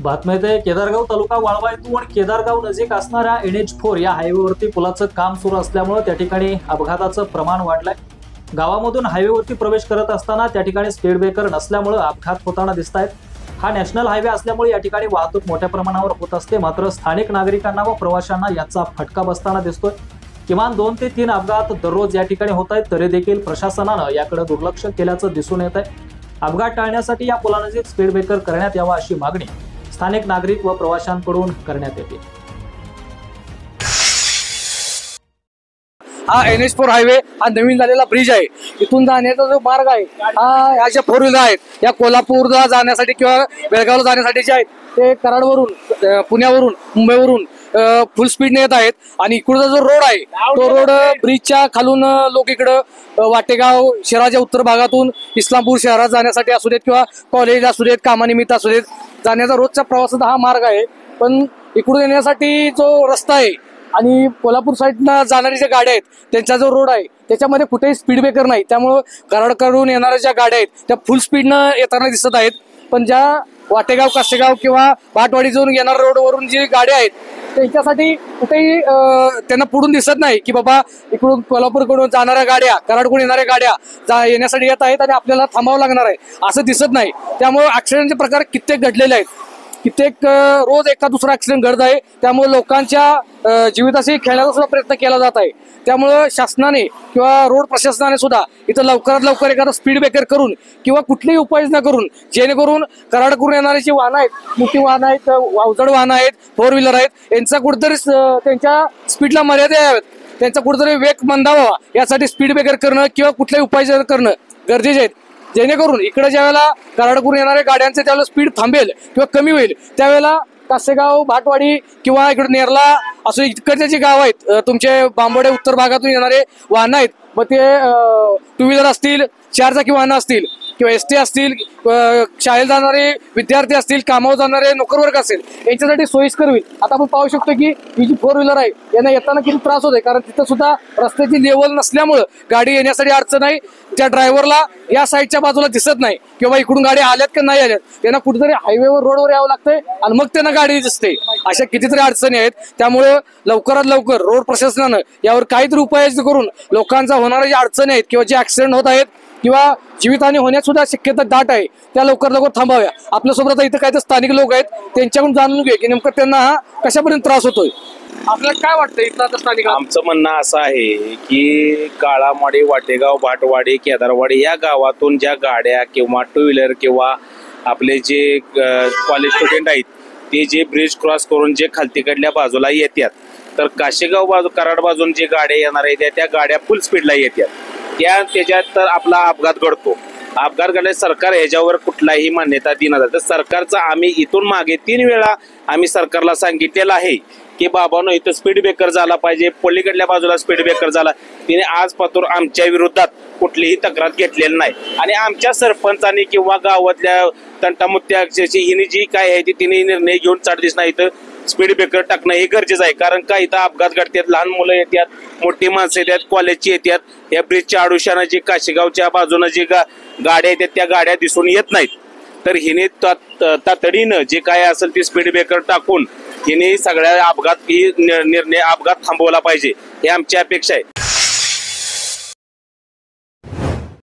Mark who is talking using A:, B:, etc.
A: बातमी येते केदारगाव तालुका वाळवा येथून आणि केदारगाव नजीक असणाऱ्या NH4 या हायवेवरती पुलाचं काम सुरू असल्यामुळे त्या ठिकाणी अपघाताचं प्रमाण वाढलंय। गावामधून हायवेवरती प्रवेश करत असताना त्या ठिकाणी स्पीड ब्रेकर नसल्यामुळे अपघात होताना दिसत आहेत। हा नॅशनल हायवे असल्यामुळे या ठिकाणी वाहतूक मोठ्या प्रमाणावर होत असते, मात्र स्थानिक नागरिकांना व प्रवाशांना याचा फटका बसताना दिसतोय। किमान 2 ते 3 अपघात दररोज या ठिकाणी होत आहेत, तरी देखील प्रशासनानं याकडे दुर्लक्ष केल्याचं दिसून येत आहे। अपघात टाळण्यासाठी या पुलानजीक स्पीड ब्रेकर करण्यात यावा अशी मागणी स्थानिक नागरिक व प्रवाशांकडून करण्यात येते।
B: हा NH4 हायवे हा नवीन झालेला ब्रिज आहे। इथून जाण्याचा जो मार्ग आहे हा या ज्या 4 व्हीलर आहेत या कोल्हापूरला जाण्यासाठी किंवा बेळगावला जाण्यासाठी जे आहेत ते कराडवरून, पुण्यावरून, मुंबईवरून फुल स्पीडने येत आहेत आणि इकडचा जो रोड आहे तो रोड ब्रिजच्या खालून लोक इकडं वाटेगाव शहराच्या उत्तर भागातून इस्लामपूर शहरात जाण्यासाठी असू देत किंवा कॉलेज असू देत, कामानिमित्त असू देत, जाण्याचा रोजच्या प्रवासाचा हा मार्ग आहे। पण इकडून येण्यासाठी जो रस्ता आहे आणि कोल्हापूर साईडनं जाणारी ज्या गाड्या आहेत त्यांचा जो रोड आहे त्याच्यामध्ये कुठेही स्पीड ब्रेकर नाही, त्यामुळं कराडकडून येणाऱ्या ज्या गाड्या आहेत त्या फुल स्पीडनं येताना दिसत आहेत। पण ज्या वाटेगाव, कासेगाव किंवा भाटवाडी जाऊन येणाऱ्या रोडवरून जी गाड्या आहेत त्यांच्यासाठी कुठेही त्यांना पुढून दिसत नाही की बाबा इकडून कोल्हापूरकडून जाणाऱ्या गाड्या, कराडकडून येणाऱ्या गाड्या येण्यासाठी येत आहेत आणि आपल्याला थांबावं लागणार आहे असं दिसत नाही। त्यामुळे ऍक्सिडेंटचे प्रकार कित्येक घडलेले आहेत, कित्येक रोज एका दुसरा ऍक्सिडेंट घडत आहे। त्यामुळे लोकांच्या जीविताशी खेळण्याचा सुद्धा प्रयत्न केला जात आहे। त्यामुळे शासनाने किंवा रोड प्रशासनाने सुद्धा इथं लवकरात लवकर एखादा स्पीड ब्रेकर करून किंवा कुठलीही उपाययोजना करून जेणेकरून कराडकडून येणारी जी वाहनं आहेत, मोठी वाहनं आहेत, अवजड वाहनं आहेत, 4 व्हीलर आहेत, यांचा कुठेतरी त्यांच्या स्पीडला मर्यादा याव्यात, त्यांचा कुठेतरी वेग मंदावा यासाठी स्पीड ब्रेकर करणं किंवा कुठल्याही उपाययोजना करणं गरजेचे आहेत। जेणेकरून इकडे ज्यावेळेला कराडकडून येणाऱ्या गाड्यांचे त्यावेळेला स्पीड थांबेल किंवा कमी होईल, त्यावेळेला कासेगाव, भाटवाडी किंवा इकडे नेरला असं इकडचे जे गाव आहेत, तुमचे बांबोडे उत्तर भागातून येणारे वाहनं आहेत, मग ते 2 व्हीलर असतील, 4 चाकी वाहनं असतील किंवा ST असतील, शाळेत जाणारे विद्यार्थी असतील, कामावर जाणारे नोकरवर्ग असेल, यांच्यासाठी सोयीस्कर होईल। आता आपण पाहू शकतो की ही जी 4 व्हीलर आहे यांना येताना किती त्रास होतोय, कारण तिथं सुद्धा रस्त्याची लेवल नसल्यामुळं गाडी येण्यासाठी अडचण आहे। त्या ड्रायव्हरला या साईडच्या बाजूला दिसत नाही किंवा इकडून गाडी आल्यात का नाही आल्यात, त्यांना कुठेतरी हायवेवर, रोडवर यावं लागतंय आणि मग त्यांना गाडी दिसते। अशा कितीतरी अडचणी आहेत। त्यामुळे लवकरात लवकर रोड प्रशासनानं यावर काहीतरी उपाययोजना करून लोकांचा होणाऱ्या ज्या अडचणी आहेत किंवा जे ऍक्सिडेंट होत आहेत किंवा जीवितहानी होण्यास सुद्धा शक्यता दाट आहे त्या लवकर लवकर थांबाव्या। आपल्यासोबत इथं काही स्थानिक लोक आहेत, त्यांच्याकडून जाणून घेऊ की नेमकं त्यांना हा कशापर्यंत त्रास होतोय। आपल्याला काय वाटतं इथं स्थानिक?
C: आमचं म्हणणं असं आहे की काळामाडी, वाटेगाव, भाटवाडी, केदारवाडी या गावातून ज्या गाड्या किंवा 2 व्हीलर किंवा आपले जे कॉलेज स्टुडंट आहेत ते जे ब्रिज क्रॉस करून जे खालतीकडल्या बाजूला येतात, तर काशेगाव बाजू, कराड बाजून जे गाड्या येणार आहेत त्या गाड्या फुल स्पीडला येतात, त्याच्यात तर आपला अपघात घडतो। अपघात घडल्यास सरकार ह्याच्यावर कुठलाही मान्यता देणार, तर सरकारचा आम्ही इथून मागे 3 वेळा आम्ही सरकारला सांगितलेलं आहे की बाबांनो इथं स्पीड ब्रेकर झाला पाहिजे, पलीकडल्या बाजूला स्पीड ब्रेकर झाला। तिने आजपासून आमच्या विरोधात कुठलीही तक्रार घेतलेली नाही आणि आमच्या सरपंचांनी किंवा गावातल्या तंटामुत्याची हिने जी काय आहे ती तिने निर्णय घेऊन चालतीच नाही तर स्पीड ब्रेकर टाकणं हे गरजेचं आहे। कारण का इथं अपघात घडतात, लहान मुलं येतात, मोठी माणसं येतात, कॉलेजची येतात, या ब्रिजच्या आडोशानं जे काशेगावच्या बाजूनं जे गाड्या येतात त्या गाड्या दिसून येत नाहीत, तर हिने तातडीनं जे काय असेल ते स्पीड ब्रेकर टाकून हिने सगळ्या अपघात थांबवला पाहिजे, हे आमची अपेक्षा आहे।